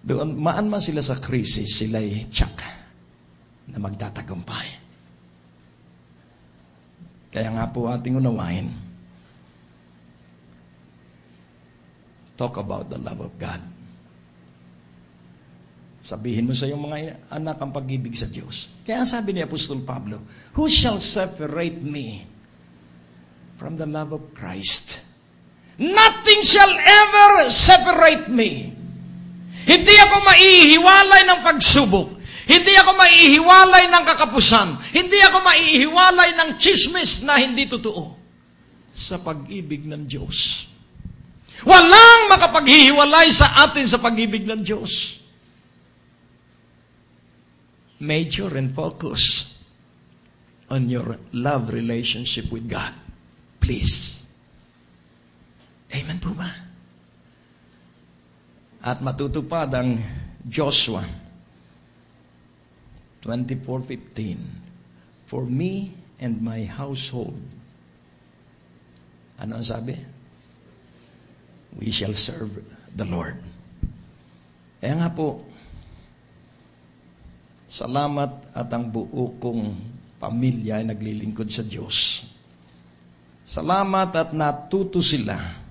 Doon, maan man sila sa krisis, sila'y tsak na magtatagumpay. Kaya nga po ating unawain, talk about the love of God. Sabihin mo sa iyong mga anak ang pag-ibig sa Diyos. Kaya sabi ni Apostol Pablo, who shall separate me from the love of Christ? Nothing shall ever separate me. Hindi ako maihiwalay ng pagsubok. Hindi ako maihiwalay ng kakapusan. Hindi ako maihiwalay ng chismis na hindi totoo. Sa pag-ibig ng Diyos. Walang makapaghihiwalay sa atin sa pag-ibig ng Diyos. Major and focus on your love relationship with God. Please. Amen po ba? At matutupad ang Joshua 24:15. For me and my household. Ano ang sabi? We shall serve the Lord. Kaya nga po, salamat at ang buo kong pamilya ay naglilingkod sa Diyos. Salamat at natuto sila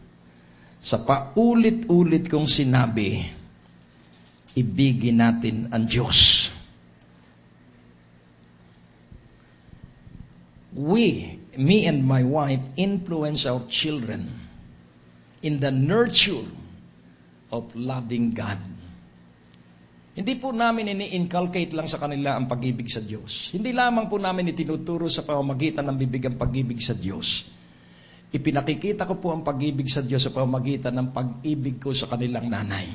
sa paulit-ulit kong sinabi, ibigin natin ang Diyos. Me and my wife, influence our children in the nurture of loving God. Hindi po namin ini-inculcate lang sa kanila ang pag-ibig sa Diyos. Hindi lamang po namin itinuturo sa pamamagitan ng bibig ang pag-ibig sa Diyos. Ipinakikita ko po ang pag-ibig sa Diyos sa pamamagitan ng pag-ibig ko sa kanilang nanay.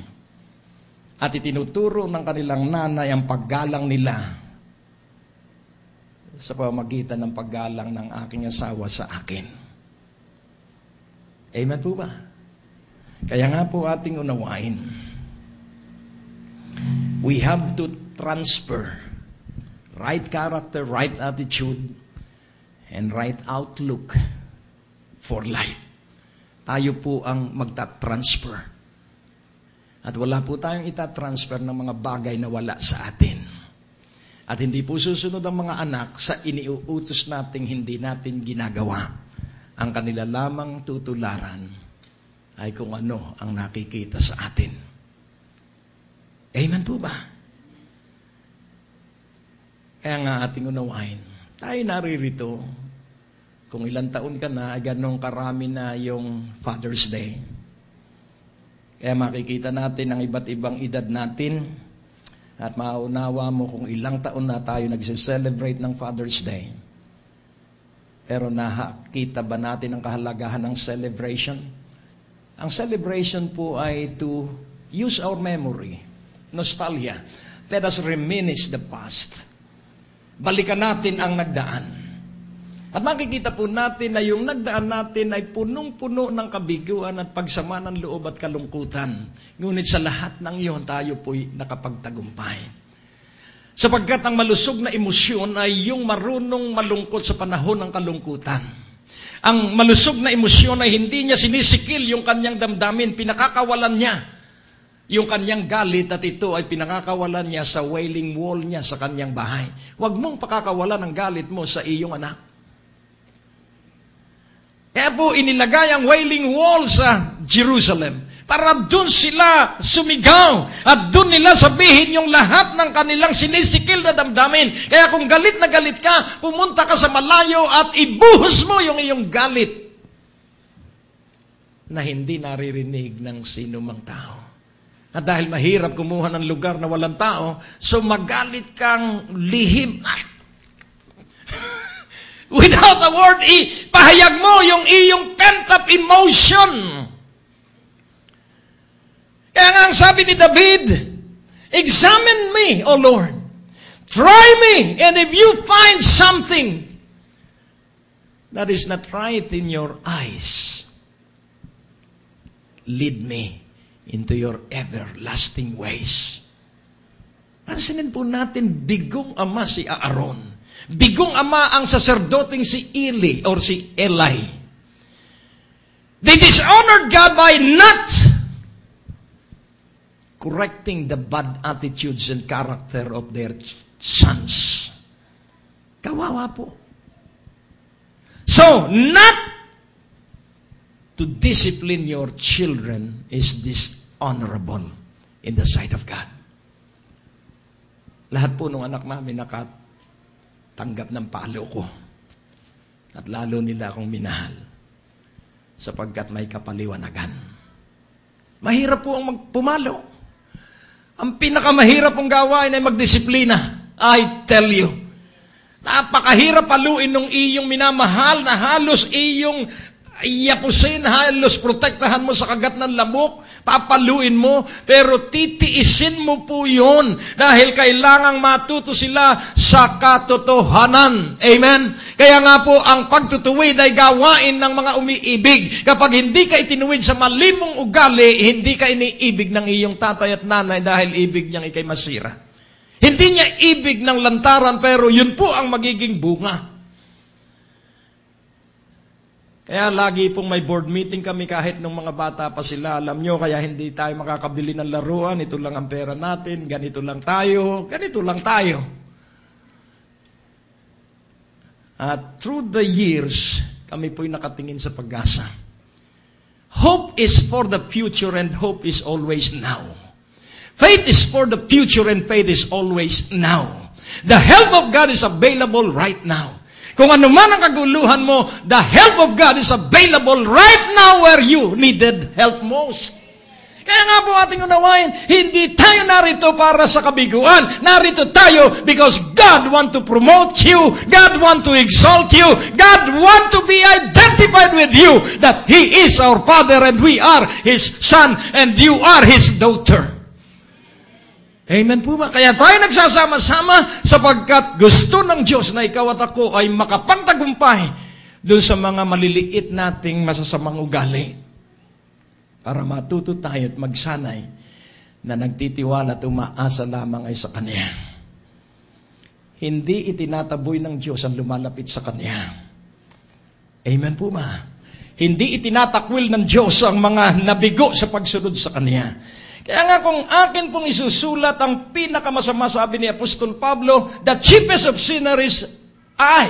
At itinuturo ng kanilang nanay ang paggalang nila sa pamamagitan ng paggalang ng aking asawa sa akin. Amen po ba? Kaya nga po ating unawain, we have to transfer right character, right attitude, and right outlook for life. Tayo po ang magta-transfer. At wala po tayong itatransfer ng mga bagay na wala sa atin. At hindi po susunod ang mga anak sa iniuutos nating hindi natin ginagawa. Ang kanila lamang tutularan ay kung ano ang nakikita sa atin. Amen po ba? Kaya nga ating unawain, tayo naririto, kung ilang taon ka na, ganong karami na yung Father's Day. Kaya makikita natin ang iba't ibang edad natin, at maunawa mo kung ilang taon na tayo nagse-celebrate ng Father's Day. Pero nakita ba natin ang kahalagahan ng celebration? Ang celebration po ay to use our memory, nostalgia. Let us reminisce the past. Balikan natin ang nagdaan. At makikita po natin na yung nagdaan natin ay punong-puno ng kabiguan at pagsama ng loob at kalungkutan. Ngunit sa lahat ng iyon, tayo po'y nakapagtagumpay. Sapagkat ang malusog na emosyon ay yung marunong malungkot sa panahon ng kalungkutan. Ang malusog na emosyon ay hindi niya sinisikil yung kanyang damdamin, pinakakawalan niya yung kanyang galit at ito ay pinakakawalan niya sa wailing wall niya sa kanyang bahay. Huwag mong pakakawalan ang galit mo sa iyong anak. Kaya po inilagay ang wailing wall sa Jerusalem para doon sila sumigaw at doon nila sabihin yung lahat ng kanilang sinisikil na damdamin. Kaya kung galit na galit ka, pumunta ka sa malayo at ibuhos mo yung iyong galit na hindi naririnig ng sino mang tao. At dahil mahirap kumuha ng lugar na walang tao, so magalit kang lihim. Without a word, pahayag mo yung iyong pent-up emotion. Kaya nga ang sabi ni David, examine me, O Lord. Try me, and if you find something that is not right in your eyes, lead me into your everlasting ways. Pansinin po natin, bigong ama si Aaron. Bigong ama ang saserdoting si Eli or si Eli. They dishonored God by not correcting the bad attitudes and character of their sons. Kawawa po. So, not to discipline your children is dishonorable in the sight of God. Lahat po ng anak namin nakatanggap ng palo ko. At lalo nila akong minahal sapagkat may kapaliwanagan. Mahirap po ang pumalo. Ang pinakamahirap pong gawain ay magdisiplina. I tell you. Napakahirap paluin ng iyong minamahal na halos iyong yapusin, halos protektahan mo sa kagat ng lamok, papaluin mo, pero titiisin mo po yun dahil kailangang matuto sila sa katotohanan. Amen? Kaya nga po, ang pagtutuwid ay gawain ng mga umiibig. Kapag hindi ka itinuwid sa malimong ugali, hindi ka iniibig ng iyong tatay at nanay dahil ibig niyang ikay masira. Hindi niya ibig ng lantaran, pero yun po ang magiging bunga. Kaya lagi pong may board meeting kami kahit nung mga bata pa sila. Alam nyo, kaya hindi tayo makakabili ng laruan. Ito lang ang pera natin. Ganito lang tayo. Ganito lang tayo. At through the years, kami po'y nakatingin sa pag-asa. Hope is for the future and hope is always now. Faith is for the future and faith is always now. The help of God is available right now. Kung ano man ang kaguluhan mo, the help of God is available right now where you needed help most. Kaya nga po ating unawain, hindi tayo narito para sa kabiguan. Narito tayo because God want to promote you. God want to exalt you. God want to be identified with you that He is our Father and we are His Son and you are His daughter. Amen po ba? Kaya tayo nagsasama-sama sapagkat gusto ng Diyos na ikaw at ako ay makapagtagumpay doon sa mga maliliit nating masasamang ugali para matuto tayo at magsanay na nagtitiwala at umaasa lamang ay sa Kanya. Hindi itinataboy ng Diyos ang lumalapit sa Kanya. Amen po ba? Hindi itinatakwil ng Diyos ang mga nabigo sa pagsunod sa Kanya. Kaya nga kung akin pong isusulat ang pinakamasama, sabi ni Apostol Pablo, the chiefest of sinners I.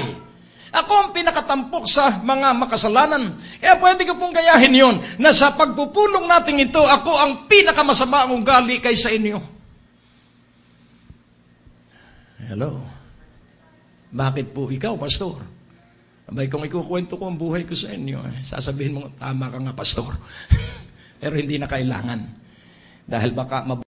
Ako ang pinakatampok sa mga makasalanan. Kaya pwede ko pong gayahin yon na sa pagpupulong natin ito, ako ang pinakamasama ang ugali kaysa inyo. Hello? Bakit po ikaw, pastor? Abay, kung ikukwento ko ang buhay ko sa inyo, sasabihin mo, tama ka nga, pastor. Pero hindi na kailangan. Dahil baka